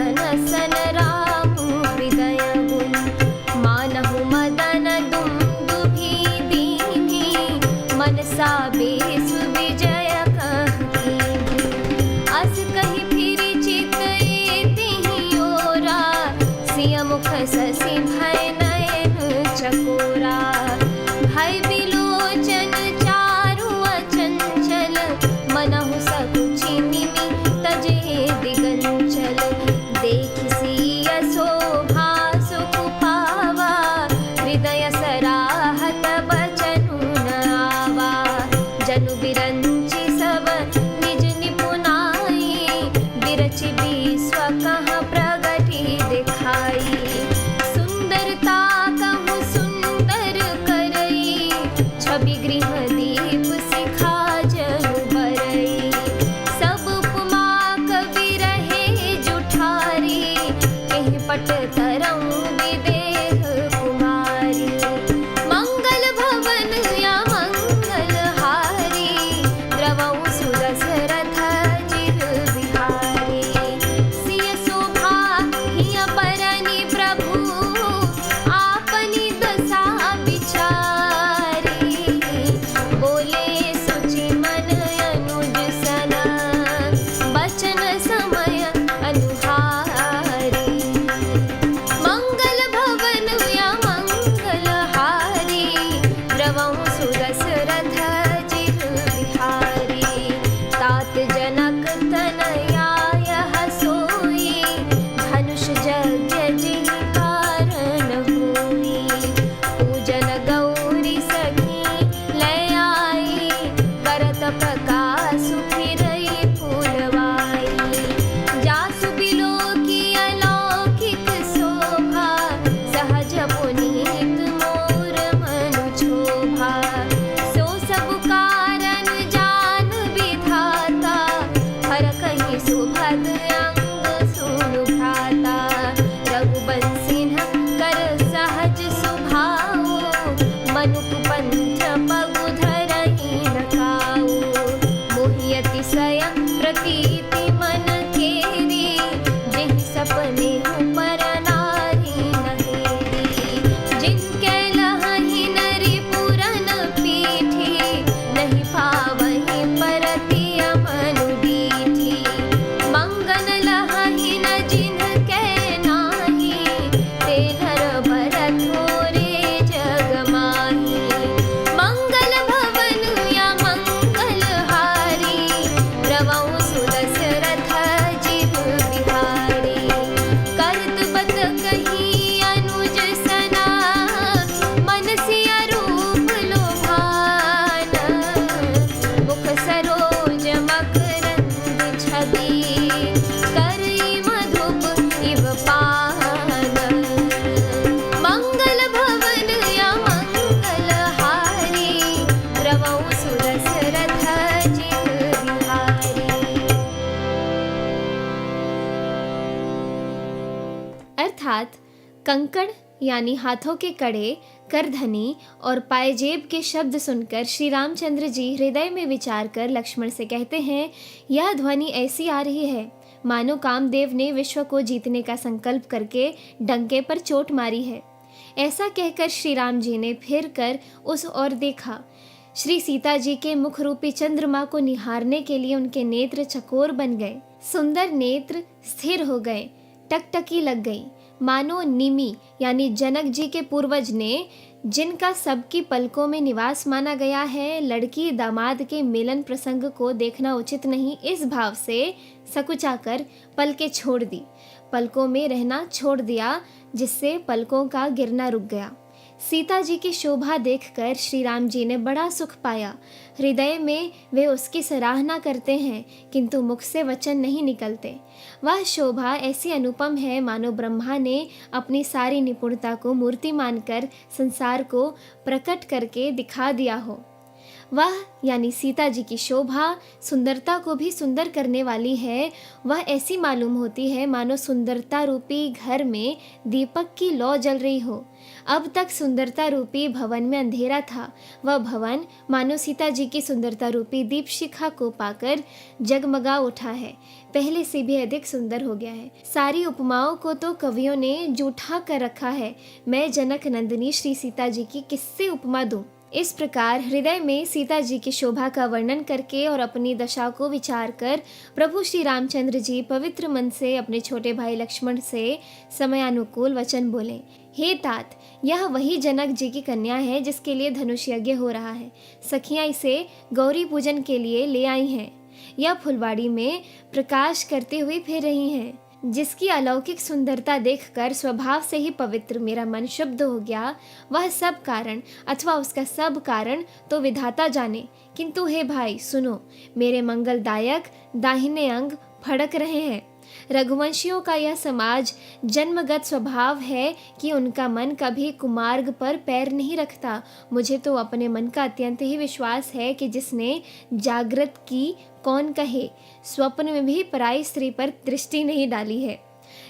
सन सन रामु हृदय गुण, मानहु मदन दुंदुभि दीन्हि, मनसा बेसु विजय कहती। अस कहि फिरि चित एतिहि ओरा, सिय मुख शशि भय नयन चकोरा। भय बिलोचन चारु अचंचल, मनहु सकुचि निमि तजे दिगंचल। देखि सिय शोभा सुख पावा, हृदय सराहत बचनु न आवा। जनु बिरंचि सब निज निपुनाई, बिरचि विश्व कहाँ प्रगति दिखाई। सुंदरता कहूँ सुंदर करई, छवि गृह दीप शिखा जनु बरई। सब उपमा कवि रहे जुठारी, कहीं पट तरऊ विदेह कुमारी। मंगल भवन या मंगल हारी, द्रवऊ सुदशरथ चिर बिहारी। सिय शोभा हिय बरनि प्रभु, आपनि दशा विचारी। बोले सुचि मन अनुज सन, बचन समय अनुहारी। मंगल भवन या मंगल हारी, द्रवऊ सुदशरथ चिर बिहारी। तात जनक तनया यह सोई, धनुष यज्ञ जिहि कारण होई। पूजन गौरी सखी लय आई, करत प्रकाश फिरई फूलवाई। जासु बिलोकी अलौकिक शोभा, सहज पुनीत मोर मनु क्षोभा। सो सब कारण जान विधाता, हर कहीं सुभग अंग सुनु भ्राता। रघुबंशी कर सहज सुभाऊ, मनुक पंथ पगु धरहि न काऊ। मोहि अतिशय प्रतीति मन केरी, जेहि सपने पर नारी न हेरी। जिनके लहहि नरि पुरन पीठी, नहीं पावहि परति अमनु दीठी। मंगन लहहि न जिनके नाही, ते नर भर थोरे जग माही। मंगल भवन या मंगल हारी, द्रवऊ सुदशरथ जिहु बिहारी। करत बत कही अनुज सना, मन सिय रूप लोभाना। मुख सरोज मकरंद छवि, करई मधुप इव पाना। मंगल भवन या मंगल हारी, द्रवऊ सुदशरथ जिहु बिहारी। अर्थात कंकड़ यानी हाथों के कड़े, करधनी और पायजेब के शब्द सुनकर श्री रामचंद्र जी हृदय में विचार कर लक्ष्मण से कहते हैं, यह ध्वनि ऐसी आ रही है मानो कामदेव ने विश्व को जीतने का संकल्प करके डंके पर चोट मारी है। ऐसा कहकर श्री राम जी ने फिर कर उस ओर देखा। श्री सीता जी के मुख रूपी चंद्रमा को निहारने के लिए उनके नेत्र चकोर बन गए। सुंदर नेत्र स्थिर हो गए, टकटकी लग गई, मानो निमि यानी जनक जी के पूर्वज ने, जिनका सबकी पलकों में निवास माना गया है, लड़की दामाद के मिलन प्रसंग को देखना उचित नहीं, इस भाव से सकुचाकर पलकें छोड़ दी, पलकों में रहना छोड़ दिया, जिससे पलकों का गिरना रुक गया। सीता जी की शोभा देखकर श्री राम जी ने बड़ा सुख पाया। हृदय में वे उसकी सराहना करते हैं, किंतु मुख से वचन नहीं निकलते। वह शोभा ऐसी अनुपम है मानो ब्रह्मा ने अपनी सारी निपुणता को मूर्ति मानकर संसार को प्रकट करके दिखा दिया हो। वह यानी सीता जी की शोभा सुंदरता को भी सुंदर करने वाली है। वह ऐसी मालूम होती है मानो सुंदरता रूपी घर में दीपक की लौ जल रही हो। अब तक सुंदरता रूपी भवन में अंधेरा था, वह भवन मानो सीता जी की सुंदरता रूपी दीप शिखा को पाकर जगमगा उठा है, पहले से भी अधिक सुंदर हो गया है। सारी उपमाओं को तो कवियों ने जूठा कर रखा है। मैं जनक नंदिनी श्री सीता जी की किससे उपमा दूं? इस प्रकार हृदय में सीता जी की शोभा का वर्णन करके और अपनी दशा को विचार कर प्रभु श्री रामचंद्र जी पवित्र मन से अपने छोटे भाई लक्ष्मण से समयानुकूल वचन बोले। हे तात, यह वही जनक जी की कन्या है जिसके लिए धनुष यज्ञ हो रहा है। सखियां इसे गौरी पूजन के लिए ले आई हैं। यह फुलवाड़ी में प्रकाश करते हुए फिर रही हैं। जिसकी अलौकिक सुंदरता देखकर स्वभाव से ही पवित्र मेरा मन शुद्ध हो गया। वह सब कारण अथवा उसका सब कारण तो विधाता जाने, किंतु हे भाई सुनो, मेरे मंगलदायक दाहिने अंग फड़क रहे हैं। रघुवंशियों का यह समाज जन्मगत स्वभाव है कि उनका मन कभी कुमार्ग पर पैर नहीं रखता। मुझे तो अपने मन का अत्यंत ही विश्वास है कि जिसने जागृत की कौन कहे, स्वप्न में भी पराई स्त्री पर दृष्टि नहीं डाली है।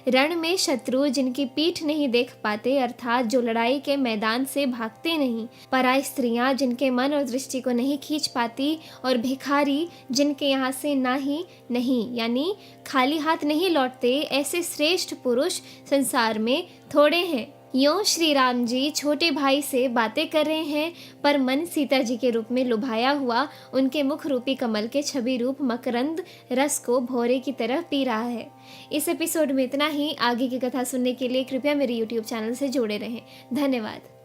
रण में शत्रु जिनकी पीठ नहीं देख पाते, अर्थात जो लड़ाई के मैदान से भागते नहीं, पराई स्त्रियां जिनके मन और दृष्टि को नहीं खींच पाती, और भिखारी जिनके यहाँ से नहीं यानी खाली हाथ नहीं लौटते, ऐसे श्रेष्ठ पुरुष संसार में थोड़े हैं। यूं श्री राम जी छोटे भाई से बातें कर रहे हैं, पर मन सीता जी के रूप में लुभाया हुआ उनके मुख रूपी कमल के छवि रूप मकरंद रस को भौरे की तरह पी रहा है। इस एपिसोड में इतना ही। आगे की कथा सुनने के लिए कृपया मेरे YouTube चैनल से जुड़े रहें। धन्यवाद।